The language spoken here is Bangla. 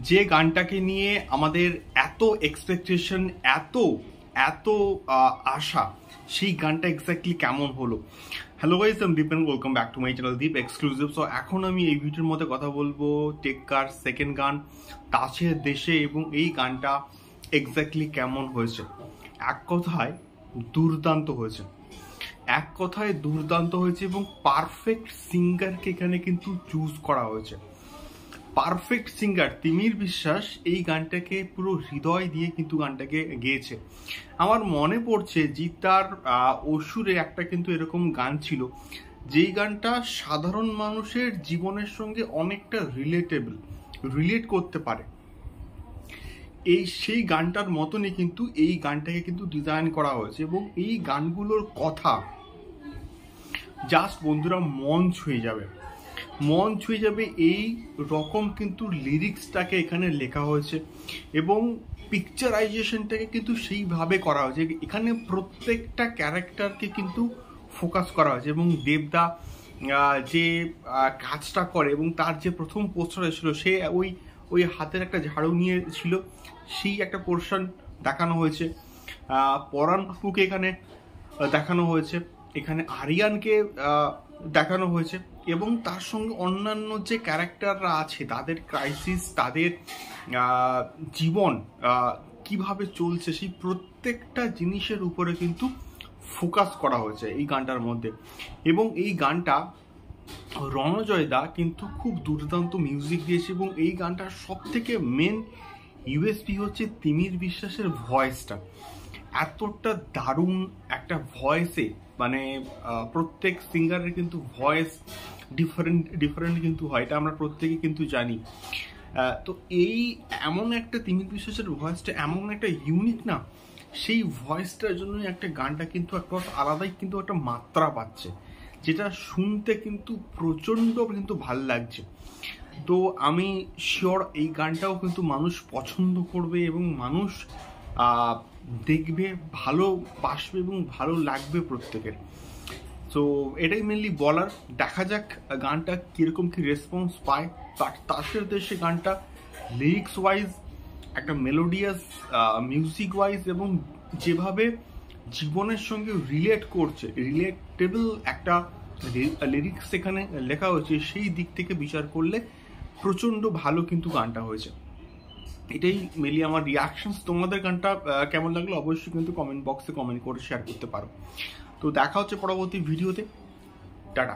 যে গানটাকে নিয়ে আমাদের এত এক্সপেকটেশন, এত এত আশা, সেই গানটা এক্স্যাক্টলি কেমন হলো। হ্যালো গাইস, আমি Deep and welcome back to my channel Deep exclusive. So এখন আমি এই ভিডিওর মধ্যে কথা বলবো টেক্কার সেকেন্ড গান তাসের দেশে, এবং এই গানটা এক্স্যাক্টলি কেমন হয়েছে। এক কথায় দুর্দান্ত হয়েছে, এক কথায় দুর্দান্ত হয়েছে, এবং পারফেক্ট সিঙ্গারকে এখানে কিন্তু চুজ করা হয়েছে। পারফেক্ট সিঙ্গার তিমির বিশ্বাস এই গানটাকে পুরো হৃদয় দিয়ে কিন্তু গানটাকে গেয়েছে। আমার মনে পড়ছে জিতার অসুরে একটা কিন্তু এরকম গান ছিল, যেই গানটা সাধারণ মানুষের জীবনের সঙ্গে অনেকটা রিলেট করতে পারে। সেই গানটার মতনই কিন্তু এই গানটাকে কিন্তু ডিজাইন করা হয়েছে, এবং এই গানগুলোর কথা জাস্ট বন্ধুরা মন ছুঁয়ে যাবে এই রকম কিন্তু লিরিক্সটাকে এখানে লেখা হয়েছে, এবং পিকচারাইজেশনটাকে কিন্তু সেইভাবে করা হয়েছে। এখানে প্রত্যেকটা ক্যারেক্টারকে কিন্তু ফোকাস করা হয়েছে, এবং দেবদা যে কাজটা করে, এবং তার যে প্রথম পোস্টার ছিল, সে ওই হাতের একটা ঝাড়ু নিয়ে ছিল, সেই একটা পোর্শন দেখানো হয়েছে। পরাণ বাবুকে এখানে দেখানো হয়েছে, এখানে আরিয়ানকে দেখানো হয়েছে, এবং তার সঙ্গে অন্যান্য যে ক্যারেক্টাররা আছে তাদের ক্রাইসিস, তাদের জীবন কিভাবে চলছে, সেই প্রত্যেকটা জিনিসের উপরে কিন্তু ফোকাস করা হয়েছে এই গানটার মধ্যে। এবং এই গানটা রণজয় দা কিন্তু খুব দুর্দান্ত মিউজিক দিয়েছে, এবং এই গানটার সব থেকে মেন ইউএসপি হচ্ছে তিমির বিশ্বাসের ভয়েসটা। এতটা দারুণ একটা ভয়েসে, মানে প্রত্যেক সিঙ্গারের কিন্তু ভয়েস ডিফারেন্ট কিন্তু হয়, এটা আমরা প্রত্যেকে কিন্তু জানি। তো এই এমন একটা তিমির বিশ্বাসের ভয়েসটা এমন একটা ইউনিক না, সেই ভয়েসটার জন্যই একটা গানটা কিন্তু একটা আলাদাই কিন্তু একটা মাত্রা পাচ্ছে, যেটা শুনতে কিন্তু প্রচণ্ড কিন্তু ভাল লাগছে। তো আমি শিওর এই গানটাও কিন্তু মানুষ পছন্দ করবে, এবং মানুষ দেখবে, ভালোবাসবে এবং ভালো লাগবে প্রত্যেকের। সো এটাই মেনলি বলার, দেখা যাক গানটা কীরকম কী রেসপন্স পায়। বাট তাসের দেশে গানটা লিরিক্স ওয়াইজ, একটা মেলোডিয়াস মিউজিক ওয়াইজ, এবং যেভাবে জীবনের সঙ্গে রিলেট করছে, রিলেটেবল একটা লিরিক্স এখানে লেখা হয়েছে, সেই দিক থেকে বিচার করলে প্রচণ্ড ভালো কিন্তু গানটা হয়েছে। এটাই মেনলি আমার রিয়াকশনস। তোমাদের গানটা কেমন লাগলো অবশ্যই কিন্তু কমেন্ট বক্সে কমেন্ট করে শেয়ার করতে পারো। তো দেখা হচ্ছে পরবর্তী ভিডিওতে। টাটা।